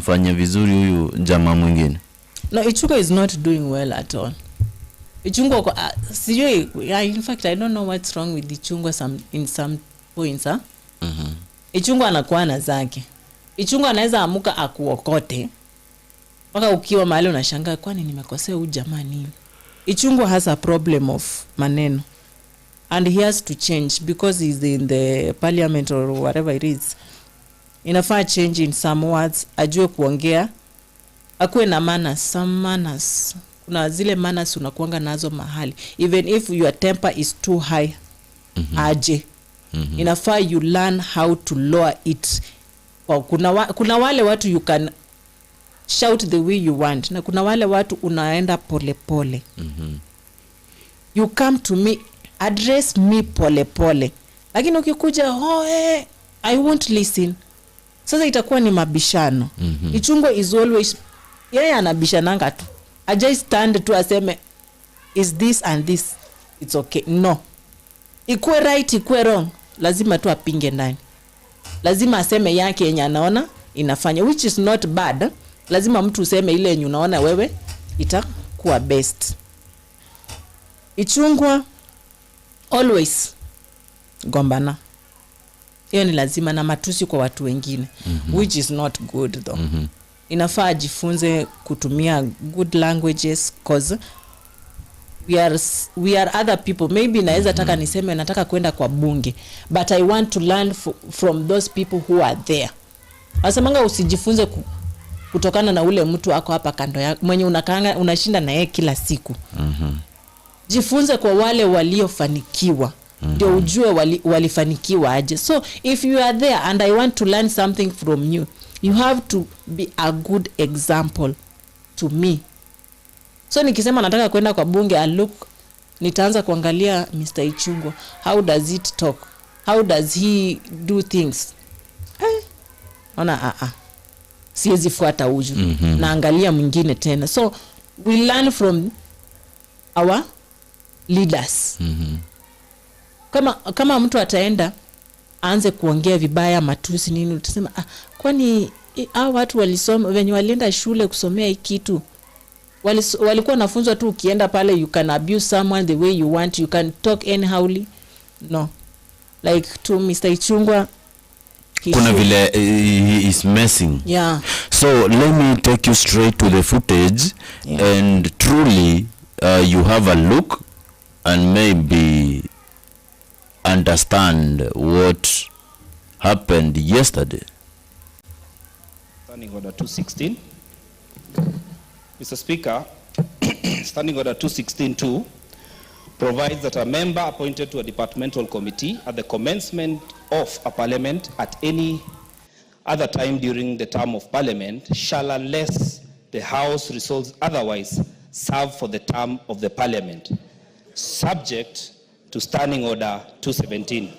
Fanya vizuri huyu jamaa mwingine. No, Ichungwa is not doing well at all. Ichungwa sijui, in fact I don't know what's wrong with Ichungwa in some points, huh? Ichungwa anakuwa na zake. Ichungwa anaweza amuka akuokote. Paka ukiwa mahali unashangaa kwani nimekosea huyu jamaa nini? Ichungwa has a problem of maneno. And he has to change because he's in the parliament or whatever it is. Inafaa change in some words, ajue kuongea, akuwe na manners, some manners. Kuna zile manners unakuanga nazo mahali. Even if your temper is too high, aje. Inafaa you learn how to lower it. Kuna wale watu you can shout the way you want. Na kuna wale watu unaenda pole pole. You come to me, address me pole pole. Lakini ukikuja, I won't listen. Sasa itakuwa ni mabishano. Ichungwa is always, yeye anabishananga tu. Ajai stand tu aseme, is this and this, it's okay. No. Ikue right, ikue wrong, lazima tu apinge ndani. Lazima aseme yake yenye anaona inafanya, which is not bad. Lazima mtu useme ile yenye unaona wewe itakuwa best. Ichungwa always gombana. Hiyo ni lazima, na matusi kwa watu wengine, which is not good though. Inafaa ajifunze kutumia good languages, cause we are other people. Maybe naweza taka niseme nataka kwenda kwa bunge, but I want to learn from those people who are there. Asemanga usijifunze kutokana na ule mtu ako hapa kando yako mwenye unashinda na yeye kila siku. Jifunze kwa wale waliofanikiwa, ndio ujue walifanikiwa aje. So if you are there and I want to learn something from you, you have to be a good example to me. So nikisema nataka kwenda kwa bunge, nitaanza kuangalia Mr. Ichungwa, how does it talk, how does he do things. Ona siwezi fuata huyu. Naangalia mwingine tena. So we learn from our leaders. Kama mtu ataenda aanze kuongea vibaya, matusi nini, utasema kwani hao watu walisoma wenye walienda shule kusomea hiki kitu, walikuwa nafunzwa tu ukienda pale you can abuse someone the way you want, you can talk anyhowly. No, like to Mr. Ichungwa, kuna vile he is messing. Yeah. So let me take you straight to the footage. And truly you have a look and maybe understand what happened yesterday. Standing Order 216. Mr. Speaker, Standing Order 216.2 provides that a member appointed to a departmental committee at the commencement of a parliament at any other time during the term of parliament shall, unless the House resolves otherwise, serve for the term of the parliament, subject to Standing Order 217.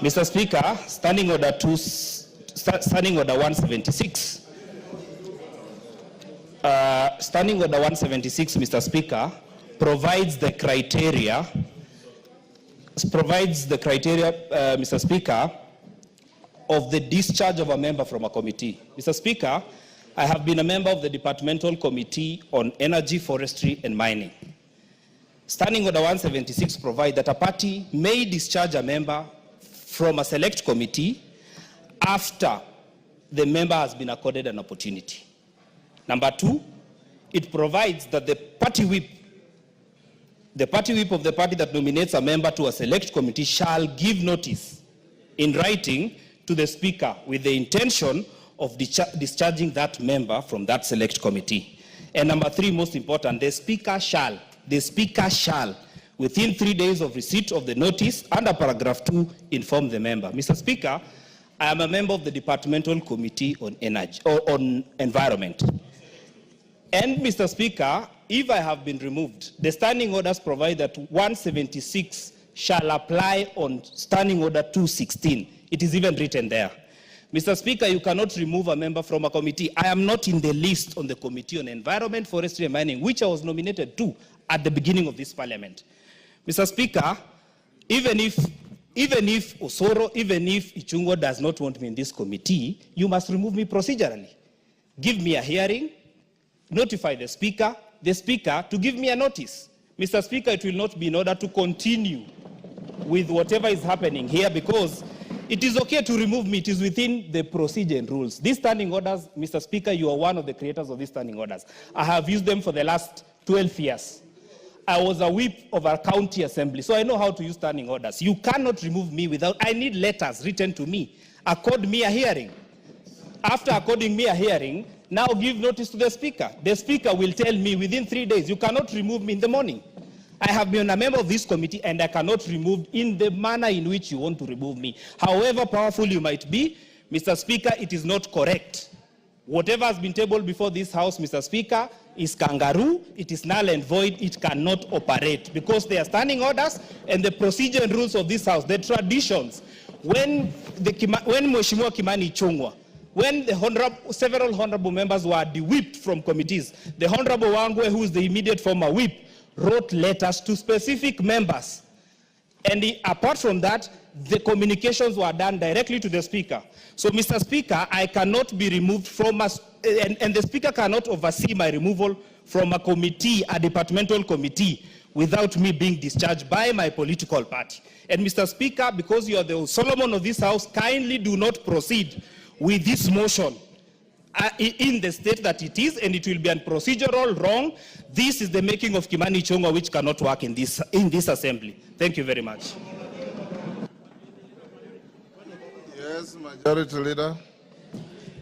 Mr. Speaker, Standing Order 176. Standing Order 176, Mr. Speaker, provides the criteria, Mr. Speaker, of the discharge of a member from a committee. Mr. Speaker, I have been a member of the Departmental Committee on Energy, Forestry and Mining. Standing Order 176 provides that a party may discharge a member from a select committee after the member has been accorded an opportunity. Number 2, it provides that the party whip of the party that nominates a member to a select committee shall give notice in writing to the Speaker with the intention of discharging that member from that select committee. And number 3, most important, the Speaker shall, within 3 days of receipt of the notice under paragraph 2, inform the member. Mr. Speaker, I am a member of the Departmental Committee on Energy or on Environment. And Mr. Speaker, if I have been removed, the standing orders provide that 176 shall apply on Standing Order 216. It is even written there. Mr. Speaker, you cannot remove a member from a committee. I am not in the list on the Committee on Environment, Forestry and Mining, which I was nominated to at the beginning of this parliament. Mr. Speaker, even if Osoro, even if Ichungwa does not want me in this committee, you must remove me procedurally. give me a hearing, notify the speaker to give me a notice. Mr. Speaker, it will not be in order to continue with whatever is happening here, because it is okay to remove me. It is within the procedure and rules. These standing orders, Mr. Speaker, you are one of the creators of these standing orders. I have used them for the last 12 years. I was a whip of our county assembly, so I know how to use standing orders. You cannot remove me without, I need letters written to me. Accord me a hearing. After according me a hearing, now give notice to the speaker. The speaker will tell me within 3 days, you cannot remove me in the morning. I have been a member of this committee and I cannot remove in the manner in which you want to remove me. However powerful you might be, Mr. Speaker, it is not correct. Whatever has been tabled before this House, Mr. Speaker, is kangaroo, it is null and void, it cannot operate because they are standing orders and the procedure and rules of this House, the traditions. When Mheshimiwa Kimani Ichungwa, when several honorable members were de-whipped from committees, the Honorable Wangwe, who is the immediate former whip, wrote letters to specific members. And apart from that, the communications were done directly to the Speaker. So, Mr. Speaker, I cannot be removed from and the Speaker cannot oversee my removal from a committee, a departmental committee, without me being discharged by my political party. And Mr. Speaker, because you are the Solomon of this House, kindly do not proceed with this motion in the state that it is, and it will be a procedural wrong. This is the making of Kimani Ichungwa, which cannot work in this assembly. Thank you very much. Yes, Majority Leader.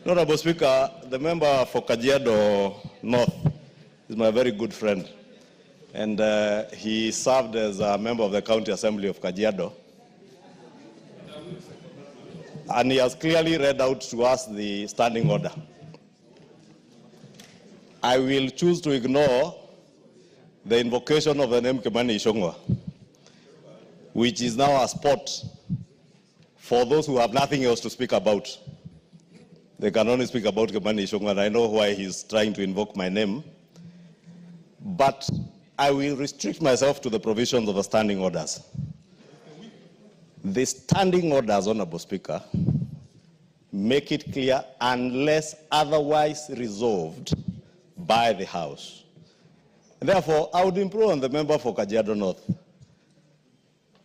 Honorable Speaker, the member for Kajiado North is my very good friend, and he served as a member of the County Assembly of Kajiado. And he has clearly read out to us the standing order. I will choose to ignore the invocation of the name Kimani Ichungwa, which is now a spot for those who have nothing else to speak about. They can only speak about Kimani Ichungwa, and I know why he's trying to invoke my name. But I will restrict myself to the provisions of the standing orders. The standing orders, Honorable Speaker, make it clear unless otherwise resolved by the House. And therefore, I would implore on the member for Kajiado North,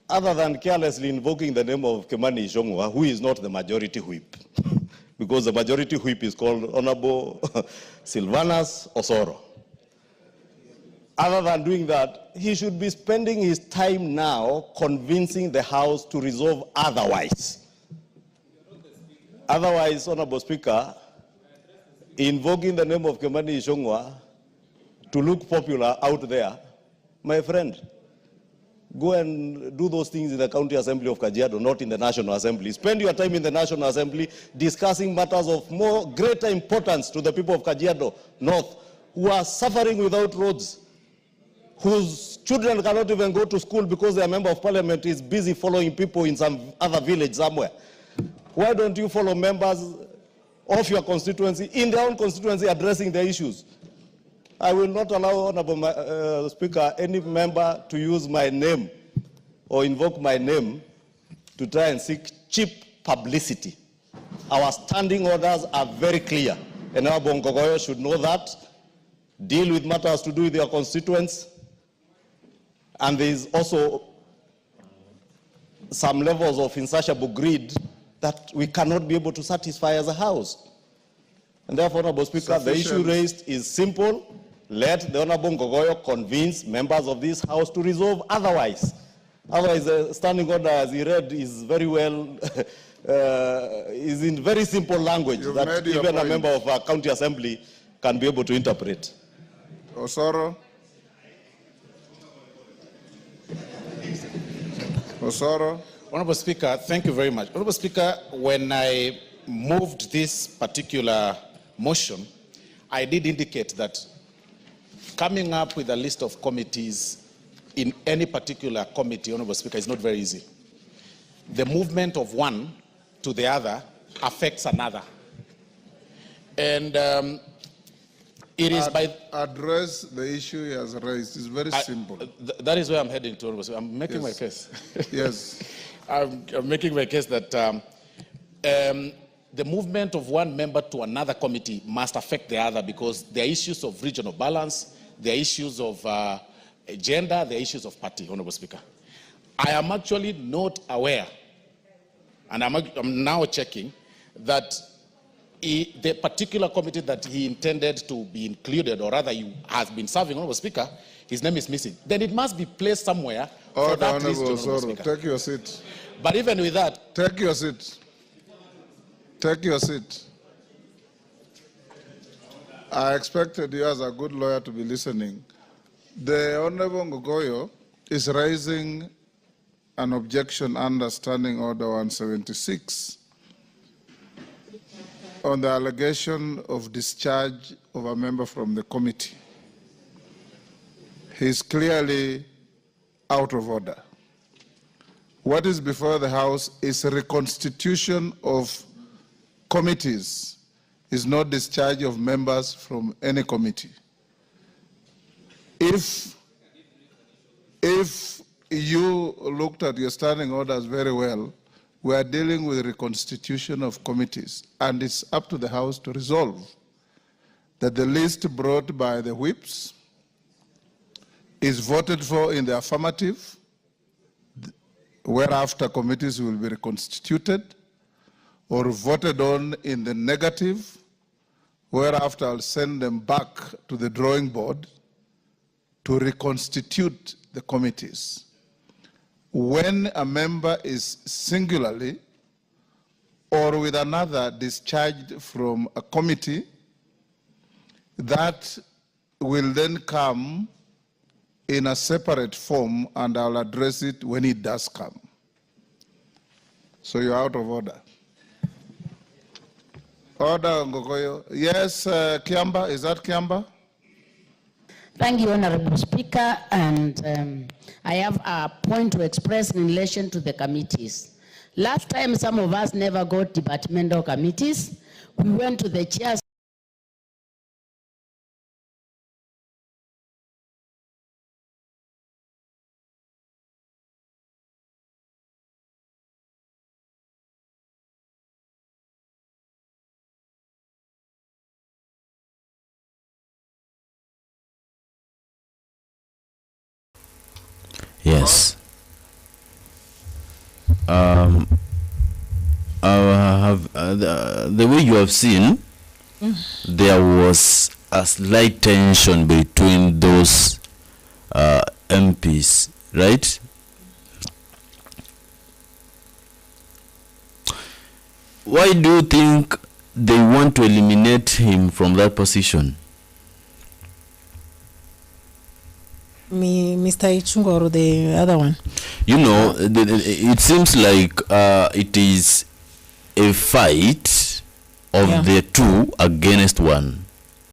other than carelessly invoking the name of Kimani Ichungwa, who is not the majority whip, because the majority whip is called Honorable Silvanus Osoro. Other than doing that, he should be spending his time now convincing the House to resolve otherwise. Otherwise, Honorable Speaker, invoking the name of Kimani Ichungwa to look popular out there, my friend, go and do those things in the County Assembly of Kajiado, not in the National Assembly. Spend your time in the National Assembly discussing matters of greater importance to the people of Kajiado North, who are suffering without roads, whose children cannot even go to school because their member of parliament is busy following people in some other village somewhere. Why don't you follow members of your constituency, in their own constituency, addressing their issues? I will not allow, Honorable Speaker, any member to use my name or invoke my name to try and seek cheap publicity. Our standing orders are very clear, and our Bongogoyo should know that. Deal with matters to do with your constituents. And there is also some levels of insatiable greed that we cannot be able to satisfy as a House. And therefore, Honorable Speaker, the issue raised is simple. Let the Honorable Ngogoyo convince members of this House to resolve otherwise. Otherwise, the standing order, as he read, is very well, is in very simple language that even a member of a county assembly can be able to interpret. Osoro. Osoro. Honorable Speaker, thank you very much. Honorable Speaker, when I moved this particular motion, I did indicate that coming up with a list of committees in any particular committee, Honorable Speaker, is not very easy. The movement of one to the other affects another. And it is by... Address the issue he has raised. It's very simple. That is where I'm heading to, Honorable Speaker. I'm making my case. Yes. I'm making my case that the movement of one member to another committee must affect the other, because there are issues of regional balance, there are issues of gender, there are issues of party, Honorable Speaker. I am actually not aware, and I'm now checking, that the particular committee that he intended to be included, or rather he has been serving, Honorable Speaker, his name is missing. Then it must be placed somewhere for that list, Honorable Speaker. Take your seat. But even with that... Take your seat. Take your seat. I expected you as a good lawyer to be listening. The Honorable Ngogoyo is raising an objection under Standing Order 176 on the allegation of discharge of a member from the committee. He is clearly out of order. What is before the House is a reconstitution of committees, is not discharge of members from any committee. If you looked at your standing orders very well, we are dealing with reconstitution of committees, and it's up to the House to resolve that the list brought by the whips is voted for in the affirmative, whereafter committees will be reconstituted, or voted on in the negative, whereafter I'll send them back to the drawing board to reconstitute the committees. When a member is singularly or with another discharged from a committee, that will then come in a separate form, and I'll address it when it does come. So you're out of order. Order, Ngogoyo. Yes, Kiamba, is that Kiamba? Thank you, Honorable Speaker, and I have a point to express in relation to the committees. Last time, some of us never got departmental committees. We went to the chairs. Yes. The way you have seen, there was a slight tension between those MPs, right? Why do you think they want to eliminate him from that position? Mr. Ichungwa or the other one? You know, it seems like it is a fight of the two against one.